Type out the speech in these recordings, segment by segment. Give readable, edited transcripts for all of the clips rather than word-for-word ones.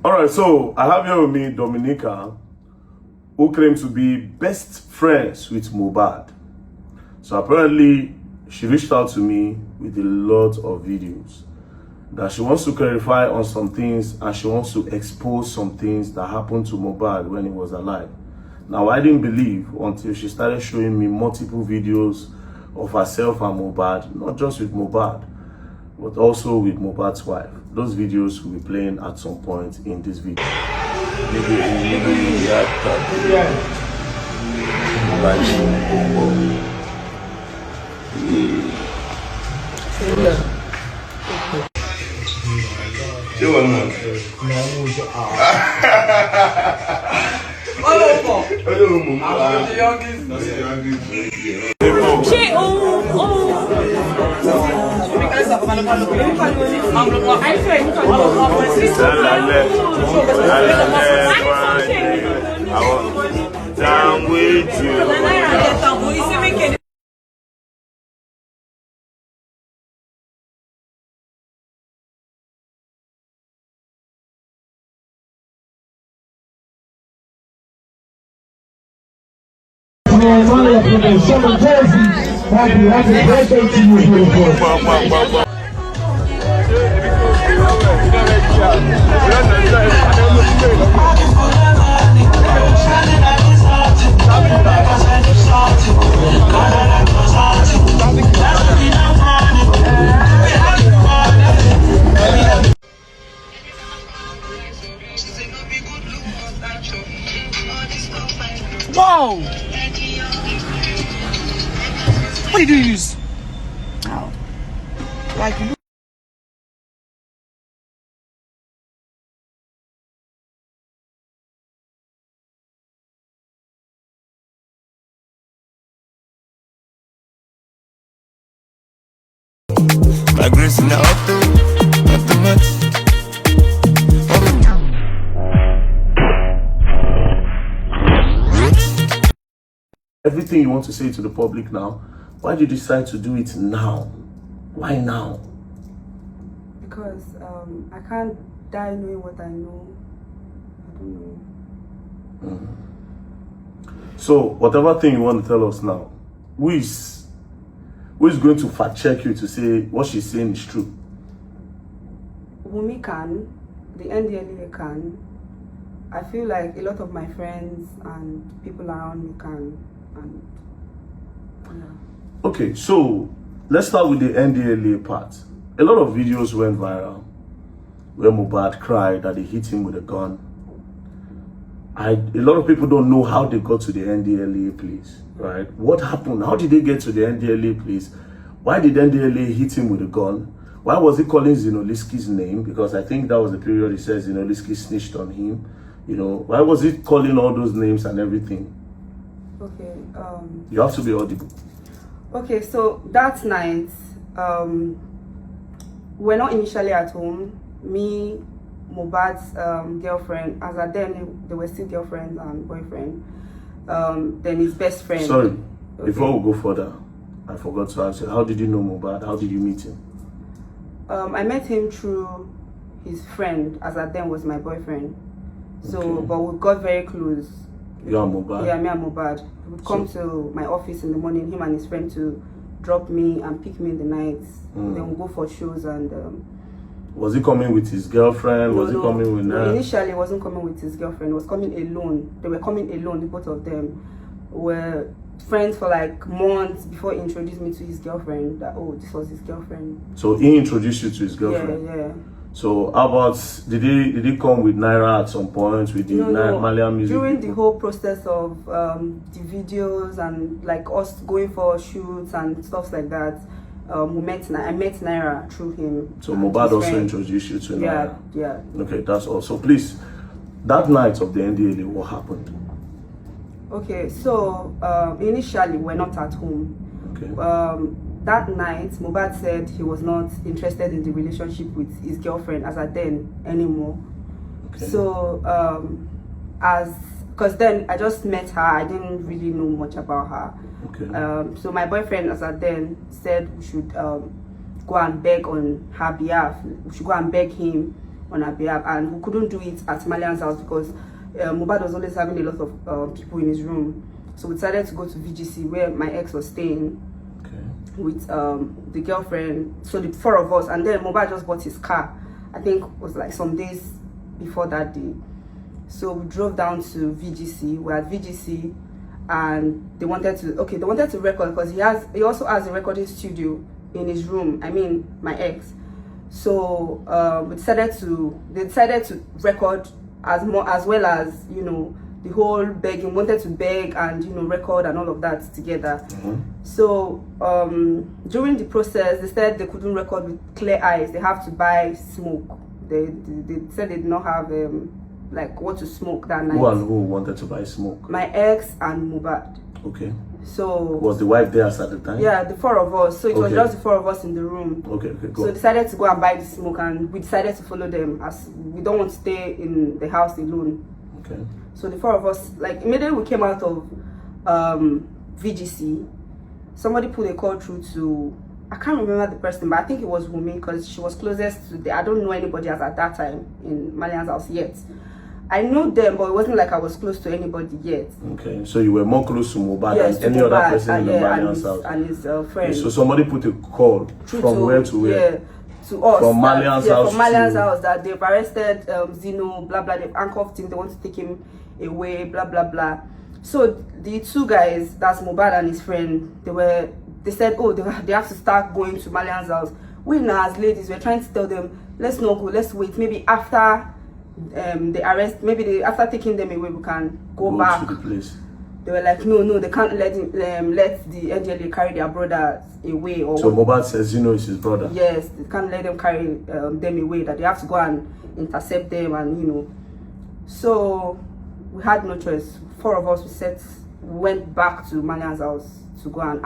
All right, so I have here with me Dominica, who claims to be best friends with Mohbad. So apparently, she reached out to me with a lot of videos that she wants to clarify on some things, and she wants to expose some things that happened to Mohbad when he was alive. Now, I didn't believe until she started showing me multiple videos of herself and Mohbad, not just with Mohbad, but also with Mohbad's wife. Those videos will be playing at some point in this video. Happy birthday to you, beautiful. Whoa! What did you use? Oh. Like you. My grace in the automatic. Everything you want to say to the public now, why did you decide to do it now? Why now? Because I can't die knowing what I know. I don't know. So whatever thing you want to tell us now, who is going to fact check you to say what she's saying is true? Wumi can, the NDLEA can. I feel like a lot of my friends and people around me can. And yeah. Okay, so let's start with the NDLEA part. A lot of videos went viral where Mohbad cried that they hit him with a gun. A lot of people don't know how they got to the NDLEA place, right? What happened? How did they get to the NDLEA place? Why did NDLEA hit him with a gun? Why was he calling Zinoliski's name? Because I think that was the period he says Zinoliski snitched on him. You know, why was he calling all those names and everything? Okay. You have to be audible. Okay, so that night, we're not initially at home. Me, Mohbad's girlfriend, as at then they were still girlfriend and boyfriend. Then his best friend. Sorry, okay. Before we go further, I forgot to ask you, how did you know Mohbad? How did you meet him? I met him through his friend, as at then was my boyfriend. So, Okay. but we got very close. You are Mohbad? Yeah, me and Mohbad. He would come to my office in the morning, him and his friend, to drop me and pick me in the night. Then we'll go for shows and... Was he coming with his girlfriend? Was he coming with her? Initially, he wasn't coming with his girlfriend. He was coming alone. They were coming alone, the both of them. Were friends for like months before he introduced me to his girlfriend. That, oh, this was his girlfriend. So he introduced you to his girlfriend? Yeah. So how about, did he come with Naira at some point, with the Malian music? During the whole process of the videos and like us going for shoots and stuff like that, I met Naira through him. So Mohbad also introduced you to Naira? Yeah. Okay, that's all. So please, that night of the NDLA, what happened? Okay, so initially we're not at home. Okay. That night, Mohbad said he was not interested in the relationship with his girlfriend as at then anymore. Okay. So, because then I just met her, I didn't really know much about her. Okay. So my boyfriend as at then said we should go and beg on her behalf. We should go and beg him on her behalf, and we couldn't do it at Malian's house because Mohbad was always having a lot of people in his room. So we decided to go to VGC where my ex was staying with the girlfriend. So the 4 of us, and then Mohbad just bought his car. I think it was like some days before that day. So we drove down to VGC. We're at VGC, and they wanted to record because he also has a recording studio in his room. I mean, my ex. So they decided to record as well as, you know, the whole begging, wanted to beg and, you know, record and all of that together. So during the process, they said they couldn't record with clear eyes. They have to buy smoke. They said they did not have like what to smoke that night. Who and who wanted to buy smoke? My ex and Mohbad. Okay. So was the wife there at the time? Yeah, the 4 of us. So it was just the 4 of us in the room. Okay, go. So we decided to go and buy the smoke, and we decided to follow them as we don't want to stay in the house alone. Okay. So the 4 of us, like immediately we came out of VGC, somebody put a call through to, I can't remember the person, but I think it was Wumi because she was closest to I don't know anybody as at that time in Malian's house yet. I know them, but it wasn't like I was close to anybody yet. Okay, so you were more close to Mohbad than any other person in the Malian's house. And his friend. So somebody put a call from where to where? Yeah, to us. From Malian's house. From Malian's house that they've arrested Zino, blah blah. They've handcuffed him. They want to take him away, blah blah blah. So the 2 guys, that's Mohbad and his friend, they said, oh, they have to start going to Malian's house. We now as ladies, we're trying to tell them, let's not go, let's wait. Maybe after the arrest, after taking them away, we can go back to the place. They were like, no, they can't let the NDLA carry their brothers away. Or so Mohbad says, you know, it's his brother. Yes, they can't let them carry them away. That they have to go and intercept them, and you know. So we had no choice. 4 of us went back to Malian's house to go and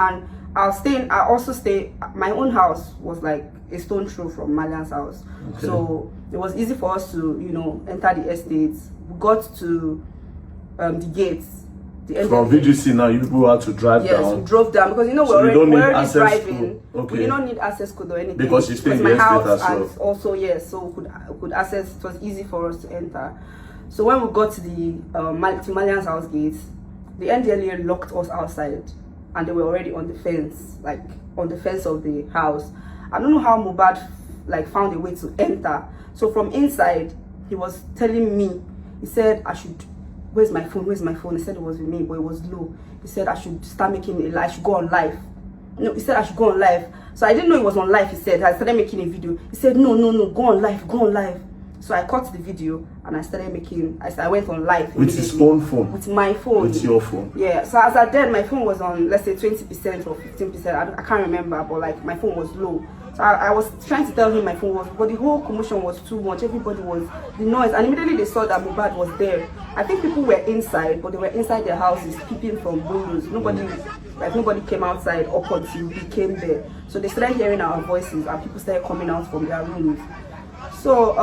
I also stay. My own house was like a stone throw from Malian's house. Okay. So it was easy for us to, you know, enter the estates. We got to the gates. From VGC now, you people had to drive down. Yes, we drove down because, you know, so we're already driving. Okay. We don't need access code or anything. Because you stay in the estate as well. And also, yes, so we could access. It was easy for us to enter. So when we got to the Malian's house gates, the NDLA locked us outside, and they were already on the fence, like on the fence of the house. I don't know how Mohbad like found a way to enter. So from inside, he was telling me, he said I should, where's my phone? He said it was with me, but it was low. He said I should start making I should go on live. No, he said I should go on live. So I didn't know it was on live. He said I started making a video. He said no, go on live. So I cut the video and I started making. I went on live with his own phone. With my phone. With your phone. Yeah. So as at then, my phone was on, let's say 20% or 15%. I can't remember, but like my phone was low. So I was trying to tell him my phone was, but the whole commotion was too much. Everybody was, the noise, and immediately they saw that Mohbad was there. I think people were inside, but they were inside their houses, peeping from windows. Nobody came outside up until we came there. So they started hearing our voices, and people started coming out from their rooms. So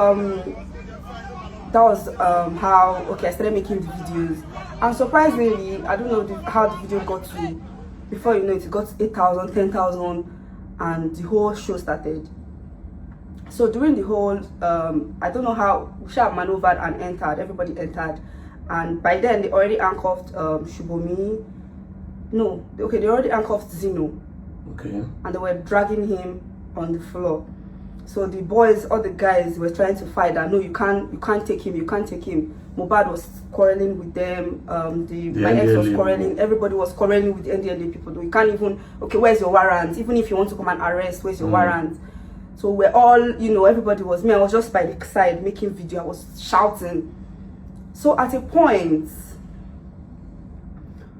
that was how I started making the videos. And surprisingly, I don't know how the video got to, before you know it got to 8,000, 10,000. And the whole show started. So during the whole, I don't know how, we shall maneuvered and entered, everybody entered. And by then, they already handcuffed Shubomi. No, they already handcuffed Zino. Okay. And they were dragging him on the floor. So the boys, all the guys were trying to fight that, no, you can't take him. Mohbad was quarreling with them, my ex was quarreling, everybody was quarreling with the NDLA people. You can't even, where's your warrant? Even if you want to come and arrest, where's your warrant? So we're all, you know, everybody was, I was just by the side making video, I was shouting. So at a point,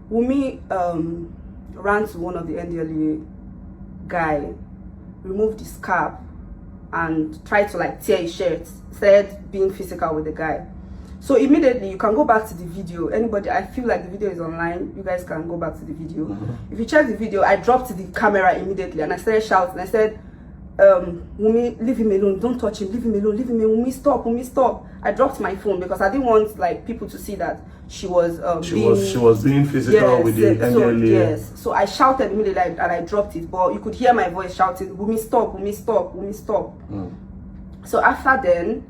Wumi ran to one of the NDLA guy, removed his cap, and tried to like tear his shirt, started being physical with the guy. So immediately, you can go back to the video. Anybody, I feel like the video is online. You guys can go back to the video. If you check the video, I dropped the camera immediately and I started shouting. I said, Wumi, leave him alone. Don't touch him. Leave him alone. Wumi, stop. Wumi, stop. I dropped my phone because I didn't want like people to see that she was she was being physical with the NDLA. So I shouted immediately and I dropped it. But you could hear my voice shouting, Wumi, stop. Wumi, stop. Wumi, stop. So after then,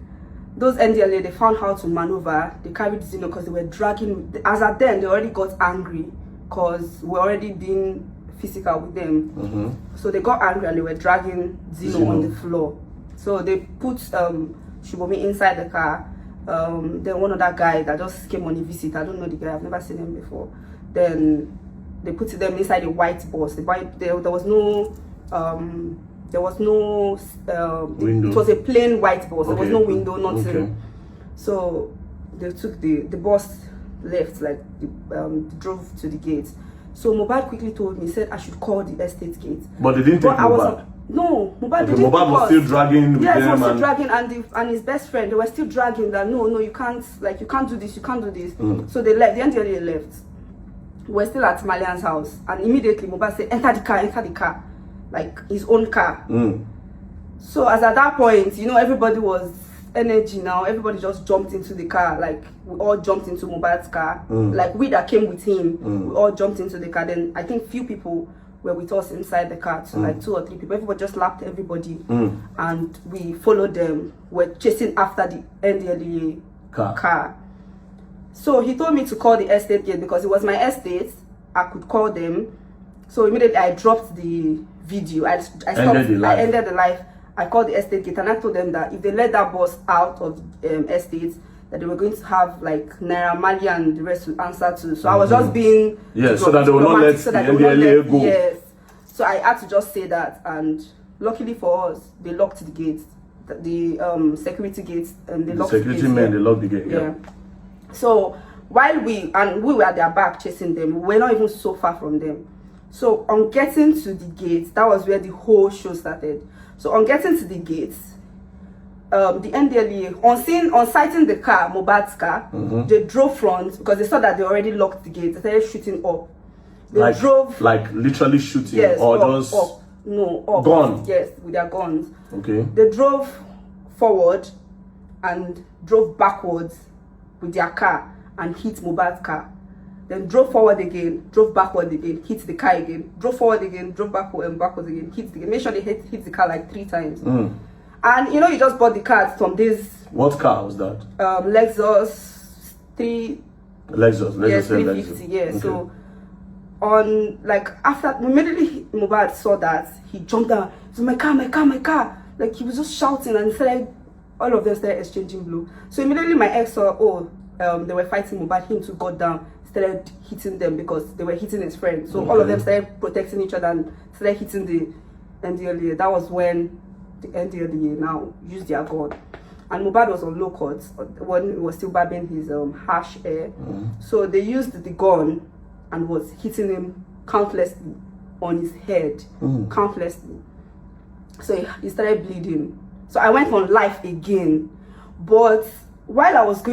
those NDLA, they found how to maneuver. They carried Zeno because they were dragging. As at then, they already got angry because we're already being physical with them. So they got angry and they were dragging Zeno on the floor. So they put Shubomi inside the car. Then one other guy that just came on a visit. I don't know the guy. I've never seen him before. Then they put them inside a white bus. There was no window. It was a plain white bus. There was no window, nothing. So they took the bus left, like drove to the gate. So Mohbad quickly told me, said I should call the estate gate. But they didn't take Mohbad. No, Mohbad didn't. Mohbad was still dragging. Yes, he was still dragging, and his best friend, they were still dragging that no, you can't, like, you can't do this, you can't do this. So they left. The NDLA left. We're still at Malian's house, and immediately Mohbad said, enter the car, like his own car. So as at that point, you know, everybody was energy now. Everybody just jumped into the car, like we all jumped into Mohbad's car. Like we that came with him, we all jumped into the car. Then I think few people were with us inside the car, so like 2 or 3 people. Everybody just lapped everybody, and we followed them. We're chasing after the NDLA car. So he told me to call the estate gate because it was my estate. I could call them. So immediately I dropped the video. I stopped. I ended the live. I called the estate gate and I told them that if they let that bus out of estate, that they were going to have like Naira Marley and the rest to answer to. So I was just being so that they will not let the NDLA go. Yes. So I had to just say that, and luckily for us, they locked the gates, the security gates, and they locked the gates. Security men, they locked the gate. Yeah. So while we were at their back chasing them, we were not even so far from them. So on getting to the gates, that was where the whole show started. So on getting to the gates, the NDLA, on sighting the car, Mohbad's car, they drove front because they saw that they already locked the gate. They started shooting up. They drove like literally shooting, yes, or up, just up. No, up. Gun. Yes, with their guns. Okay. They drove forward and drove backwards with their car and hit Mohbad's car. Then drove forward again, drove backward again, hit the car again, drove forward again, drove backward and backwards again, hit the again. Make sure they hit the car like 3 times. And you know, you just bought the car from this. What car was that? Lexus 3. Lexus. Yes, 350. Yeah. Okay. So on like after immediately Mohbad saw that, he jumped down. So my car. Like he was just shouting and started. All of them started exchanging blows. So immediately my ex saw, they were fighting Mohbad. Him too got down, started hitting them because they were hitting his friend. So all of them started protecting each other and started hitting the NDLA. That was when the NDLA now used their gun. And Mohbad was on low cuts when he was still barbing his harsh hair. So they used the gun and was hitting him countlessly on his head, countlessly. So he started bleeding. So I went on live again, but while I was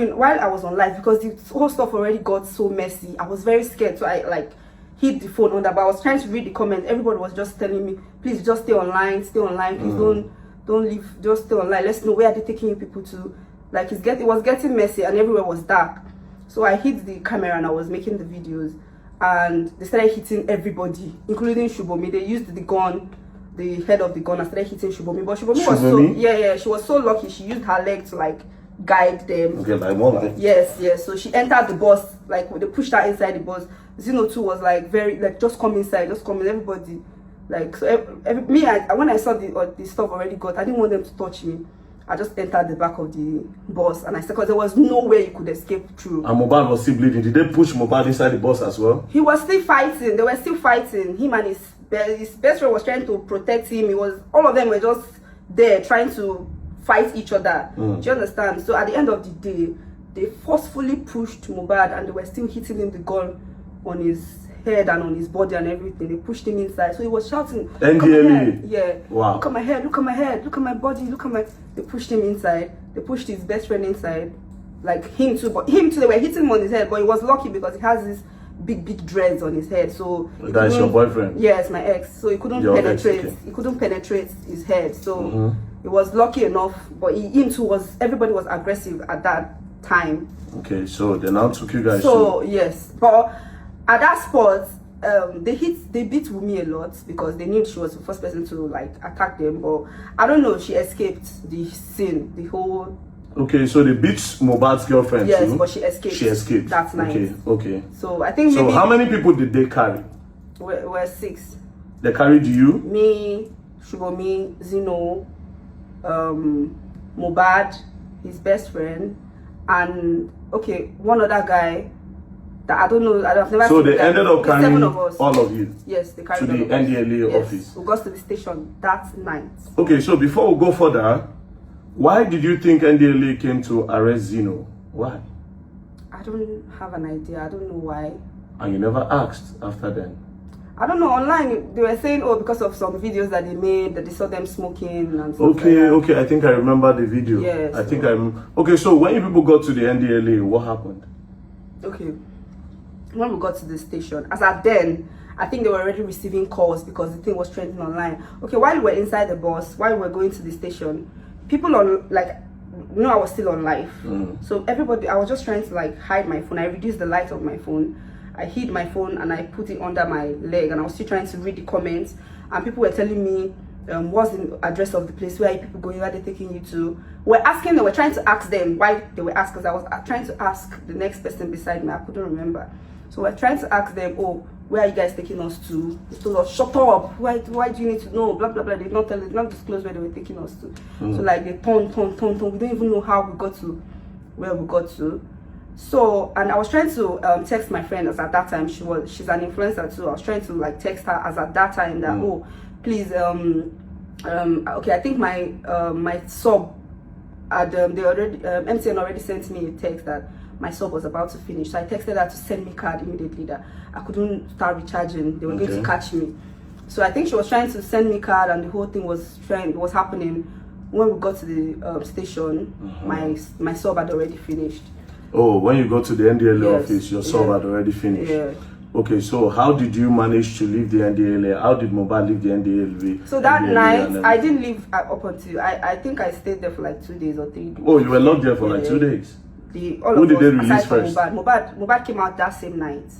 on live, because the whole stuff already got so messy, I was very scared. So I like hit the phone on that, but I was trying to read the comments. Everybody was just telling me, please just stay online, please don't leave, just stay online. Let's know where are they taking you people to. Like it was getting messy and everywhere was dark. So I hit the camera and I was making the videos, and they started hitting everybody, including Shubomi. They used the gun, the head of the gun, and started hitting Shubomi. But Shubomi was so she was so lucky. She used her leg to like guide them. Okay, like more like. Yes. So she entered the bus, like they pushed her inside the bus. Zeno too was like very like just come inside, just come in. Everybody like so. When I saw the stuff already got, I didn't want them to touch me. I just entered the back of the bus and I said, because there was no way you could escape through. And Mohbad was still bleeding. Did they push Mohbad inside the bus as well? He was still fighting. They were still fighting. Him and his best friend was trying to protect him. All of them were just there trying to fight each other. Do you understand? So at the end of the day, they forcefully pushed Mohbad and they were still hitting him the gun on his head and on his body and everything. They pushed him inside. So he was shouting, NDLA. Yeah. Wow. Look at my head, look at my head, look at my body, look at my... They pushed him inside. They pushed his best friend inside. Like him too. But him too, they were hitting him on his head. But he was lucky because he has this big dreads on his head. So that's your boyfriend? Yes, my ex. So he couldn't penetrate. Okay. He couldn't penetrate his head. So he was lucky enough. But him too was... Everybody was aggressive at that time. Okay, so they now took you guys. So yes. But at that spot, they beat Wumi a lot because they knew she was the first person to like attack them. But I don't know, she escaped the scene, the whole Okay, so they beat Mohbad's girlfriend Yes, too? but she escaped. She escaped. That night. Okay, okay. So I think So maybe how many people did they carry? we're 6. They carried you? Me, Shubomi, Zino, Mohbad, his best friend, and okay, one other guy that I don't know. I've never. So seen they the guy. ended up It's carrying 7 of us. all of you Yes, they to carried the all of us. NDLA Yes, office. we got to the station that night. Okay, so before we go further, why did you think NDLA came to arrest Zeno? Why? I don't have an idea. I don't know why. And you never asked after then? I don't know. Online, they were saying, oh, because of some videos that they made, that they saw them smoking and stuff Okay, like that. okay, I think I remember the video. Yes. I think okay, so when you people got to the NDLA, what happened? Okay. When we got to the station, as at then, I think they were already receiving calls because the thing was trending online. Okay, while we were inside the bus, while we were going to the station, people on, like, you know, I was still on live. So everybody, I was just trying to like hide my phone. I reduced the light of my phone. I hid my phone and I put it under my leg, and I was still trying to read the comments, and people were telling me what's the address of the place, where are people going, where are they taking you to. They were trying to ask them why they were asked, because I was trying to ask the next person beside me. I couldn't remember. So we're trying to ask them, oh, where are you guys taking us to? They told us, shut up, why do you need to know, blah blah blah. They did not tell us, did not disclose where they were taking us to. So like they turn. We don't even know how we got to where we got to. So, and I was trying to text my friend, as at that time she's an influencer too. I was trying to like text her as at that time that oh, please okay, I think my my sub at they already MTN already sent me a text that my sub was about to finish. So I texted her to send me card immediately that I couldn't start recharging. They were going to catch me. So I think she was trying to send me card, and the whole thing was happening. When we got to the station, my sub had already finished. Oh, when you go to the NDLA Yes. office, your sub had already finished. Yeah. Okay, so how did you manage to leave the NDLA? How did Mohbad leave the NDLA? So that NDLA night, I didn't leave up until I think I stayed there for like 2 days or 3 days. Oh, you were locked there for like 2 days? Who did they release first? Mohbad came out that same night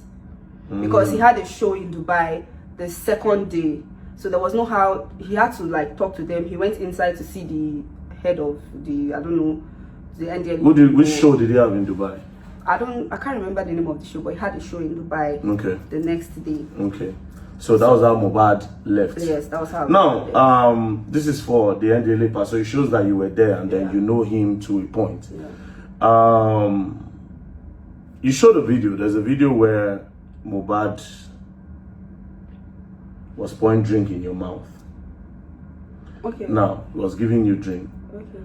because he had a show in Dubai the second day. So there was no how he had to like talk to them. He went inside to see the head of the the NDLA. Which show did he have in Dubai? I can't remember the name of the show, but he had a show in Dubai. Okay. The next day. Okay. So that was how Mohbad left. Yes, that was how. Now, this is for the NDLA part, so it shows that you were there and then you know him to a point. Yeah. You showed a video. There's a video where Mohbad was pouring drink in your mouth. Okay. Now, he was giving you drink. Okay.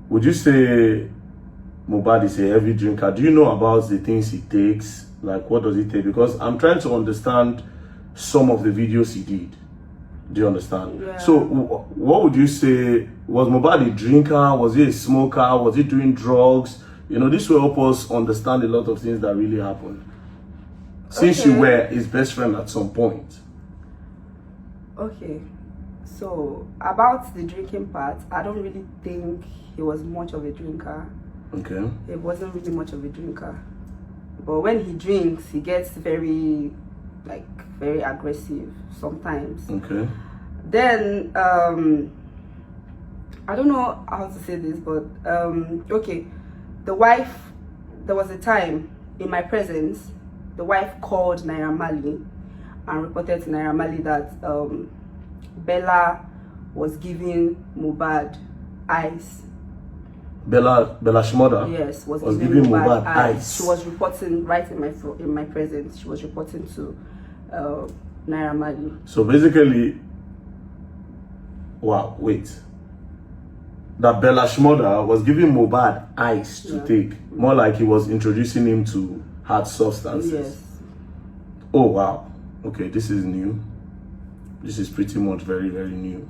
Would you say Mohbad is a heavy drinker? Do you know about the things he takes? Like, what does he take? Because I'm trying to understand some of the videos he did. Do you understand? Yeah. So, what would you say? Was Mohbad a drinker? Was he a smoker? Was he doing drugs? You know, this will help us understand a lot of things that really happened. Since you were his best friend at some point. Okay. So, about the drinking part, I don't really think he was much of a drinker. Okay. He wasn't really much of a drinker. But when he drinks, he gets very aggressive sometimes. Okay. Then, I don't know how to say this, but, okay. The wife, there was a time in my presence, the wife called Naira Marley and reported to Naira Marley that Bella was giving Mohbad ice. Bella Shmurda? Yes, was giving Mohbad ice. She was reporting right in my presence. She was reporting to Naira Marley. So basically, wow, wait. That Bella Shmurda was giving Mohbad ice to take. More like he was introducing him to hard substances. Yes. Oh, wow. Okay, this is new. This is pretty much very, very new.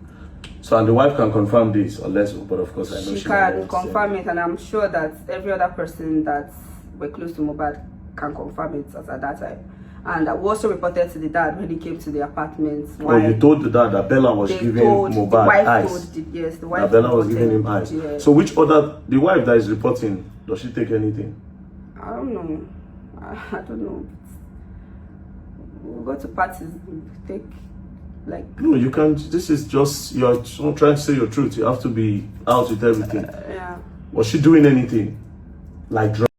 So, and the wife can confirm this, unless, but of course I know she can confirm it, and I'm sure that every other person that were close to Mohbad can confirm it at that time. And I also reported to the dad when he came to the apartment. Oh, you told the dad that Bella was giving Mohbad ice? Yes, the wife. That Bella was giving him ice. Yeah. So which other, the wife that is reporting, does she take anything? I don't know. I don't know. We'll go to parties, take like. No, you can't. This is just, you're trying to say your truth. You have to be out with everything. Yeah. Was she doing anything? Like drugs?